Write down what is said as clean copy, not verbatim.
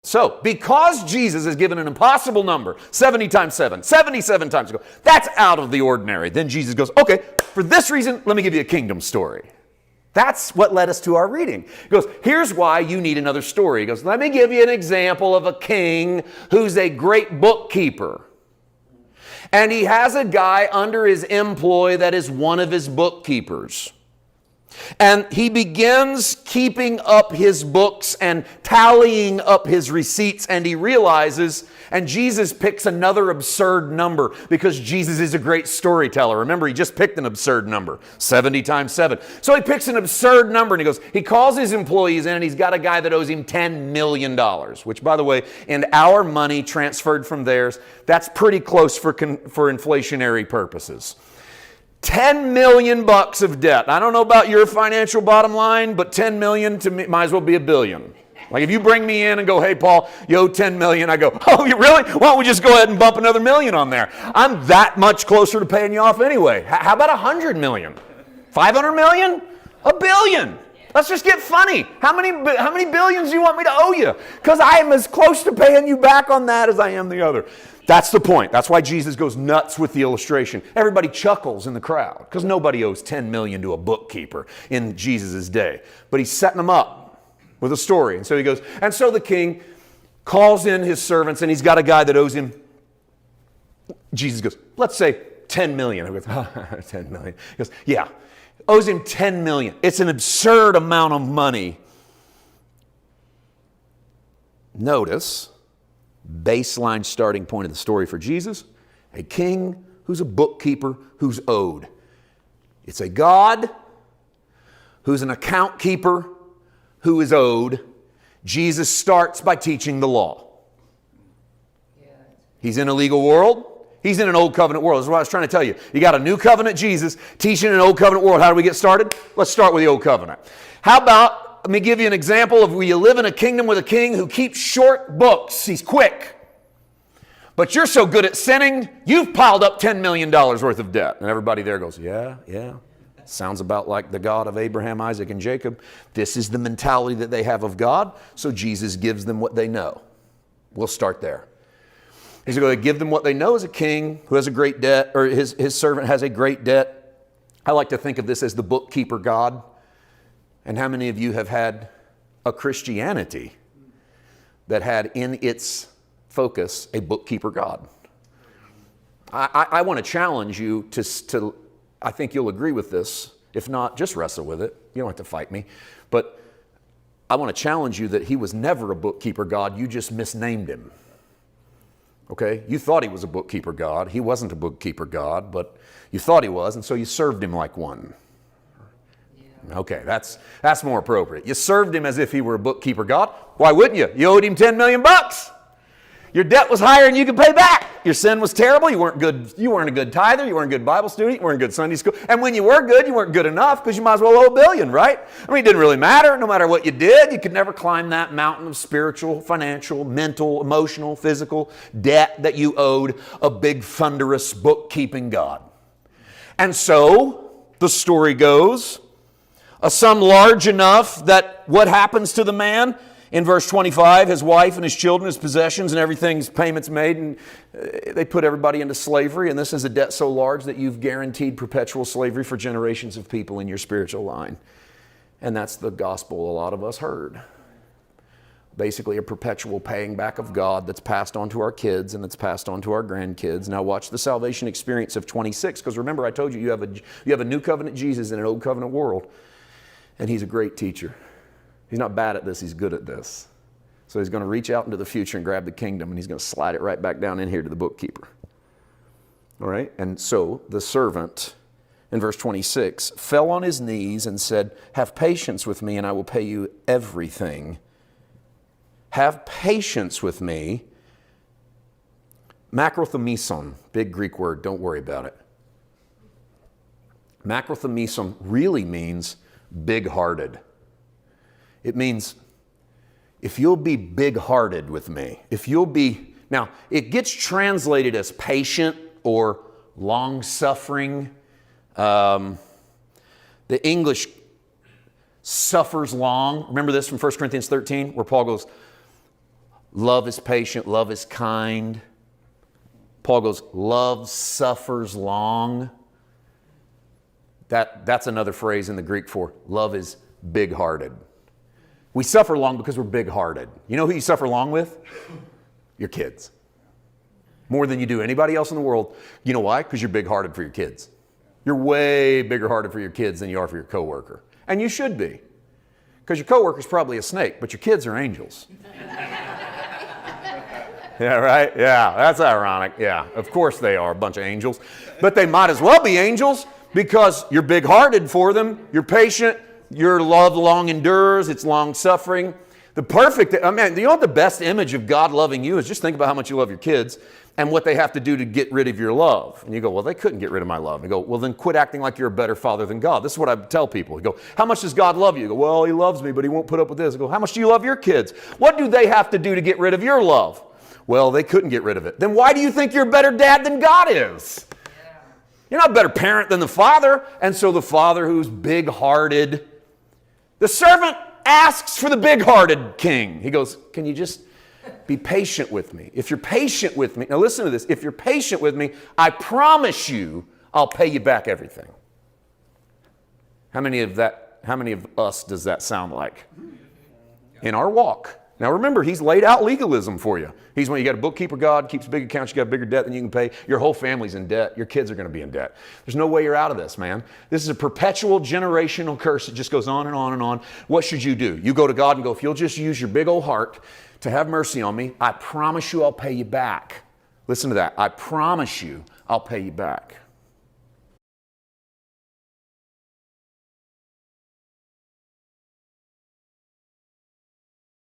So, because Jesus is given an impossible number, 70 times 7, 77 times ago, that's out of the ordinary. Then Jesus goes, okay, for this reason, let me give you a kingdom story. That's what led us to our reading. He goes, here's why you need another story. He goes, let me give you an example of a king who's a great bookkeeper. And he has a guy under his employ that is one of his bookkeepers. And he begins keeping up his books and tallying up his receipts, and he realizes, and Jesus picks another absurd number because Jesus is a great storyteller. Remember, he just picked an absurd number, 70 times 7. So he picks an absurd number and he calls his employees in, and he's got a guy that owes him $10 million, which, by the way, in our money transferred from theirs, that's pretty close for inflationary purposes. 10 million bucks of debt. I don't know about your financial bottom line, but 10 million to me might as well be $1 billion. Like if you bring me in and go, hey, Paul, you owe 10 million. I go, oh, you really? Why don't we just go ahead and bump another million on there? I'm that much closer to paying you off anyway. How about 100 million? 500 million? $1 billion. Let's just get funny. How many billions do you want me to owe you? Because I am as close to paying you back on that as I am the other. That's the point. That's why Jesus goes nuts with the illustration. Everybody chuckles in the crowd because nobody owes 10 million to a bookkeeper in Jesus' day. But he's setting them up with a story. And so he goes, and so the king calls in his servants, and he's got a guy that owes him. Jesus goes, let's say 10 million. He goes, 10 million. He goes, yeah, owes him 10 million. It's an absurd amount of money. Notice, baseline starting point of the story for Jesus, a king who's a bookkeeper who's owed. It's a God who's an account keeper who is owed. Jesus starts by teaching the law. He's in a legal world. He's in an old covenant world. This is what I was trying to tell you. You got a new covenant Jesus teaching an old covenant world. How do we get started? Let's start with the old covenant. How about, let me give you an example of where you live in a kingdom with a king who keeps short books. He's quick. But you're so good at sinning, you've piled up $10 million worth of debt. And everybody there goes, yeah. Sounds about like the God of Abraham, Isaac, and Jacob. This is the mentality that they have of God. So Jesus gives them what they know. We'll start there. He's going to give them what they know as a king who has a great debt, or his servant has a great debt. I like to think of this as the bookkeeper God. And how many of you have had a Christianity that had in its focus a bookkeeper God? I want to challenge you to, I think you'll agree with this. If not, just wrestle with it. You don't have to fight me. But I want to challenge you that he was never a bookkeeper God. You just misnamed him. Okay? You thought he was a bookkeeper God. He wasn't a bookkeeper God, but you thought he was, and so you served him like one. Okay, that's more appropriate. You served him as if he were a bookkeeper God. Why wouldn't you? You owed him 10 million bucks. Your debt was higher than you could pay back. Your sin was terrible. You weren't good. You weren't a good tither. You weren't a good Bible student. You weren't a good Sunday school. And when you were good, you weren't good enough because you might as well owe $1 billion, right? I mean, it didn't really matter. No matter what you did, you could never climb that mountain of spiritual, financial, mental, emotional, physical debt that you owed a big, thunderous, bookkeeping God. And so the story goes, a sum large enough that what happens to the man? In verse 25, his wife and his children, his possessions and everything's payments made, and they put everybody into slavery. And this is a debt so large that you've guaranteed perpetual slavery for generations of people in your spiritual line. And that's the gospel a lot of us heard. Basically a perpetual paying back of God that's passed on to our kids and that's passed on to our grandkids. Now watch the salvation experience of 26, because remember I told you you have a new covenant Jesus in an old covenant world. And he's a great teacher. He's not bad at this, he's good at this. So he's going to reach out into the future and grab the kingdom, and he's going to slide it right back down in here to the bookkeeper. All right? And so the servant, in verse 26, fell on his knees and said, have patience with me and I will pay you everything. Have patience with me. Makrothemison, big Greek word, don't worry about it. Makrothemison really means big-hearted. It means, if you'll be big-hearted with me, if you'll be, now, it gets translated as patient or long-suffering. The English suffers long. Remember this from 1 Corinthians 13, where Paul goes, Love is patient. Love is kind. Paul goes, love suffers long. That's another phrase in the Greek for love is big-hearted. We suffer long because we're big-hearted. You know who you suffer long with? Your kids. More than you do anybody else in the world. You know why? Because you're big-hearted for your kids. You're way bigger-hearted for your kids than you are for your coworker. And you should be. Because your coworker's probably a snake, but your kids are angels. Yeah, right? Yeah, that's ironic. Yeah, of course they are a bunch of angels. But they might as well be angels because you're big-hearted for them. You're patient. Your love long endures. It's long-suffering. You know what the best image of God loving you is? Just think about how much you love your kids and what they have to do to get rid of your love. And you go, well, they couldn't get rid of my love. And you go, well, then quit acting like you're a better father than God. This is what I tell people. You go, how much does God love you? You go, well, he loves me, but he won't put up with this. I go, how much do you love your kids? What do they have to do to get rid of your love? Well, they couldn't get rid of it. Then why do you think you're a better dad than God is? You're not a better parent than the Father. And so the Father who's big-hearted, the servant asks for the big-hearted king. He goes, can you just be patient with me? If you're patient with me, now listen to this. If you're patient with me, I promise you I'll pay you back everything. How many of us does that sound like? In our walk. Now remember, he's laid out legalism for you. He's when you got a bookkeeper, God keeps big accounts, you got bigger debt than you can pay. Your whole family's in debt. Your kids are going to be in debt. There's no way you're out of this, man. This is a perpetual generational curse. It just goes on and on and on. What should you do? You go to God and go, if you'll just use your big old heart to have mercy on me, I promise you I'll pay you back. Listen to that. I promise you I'll pay you back.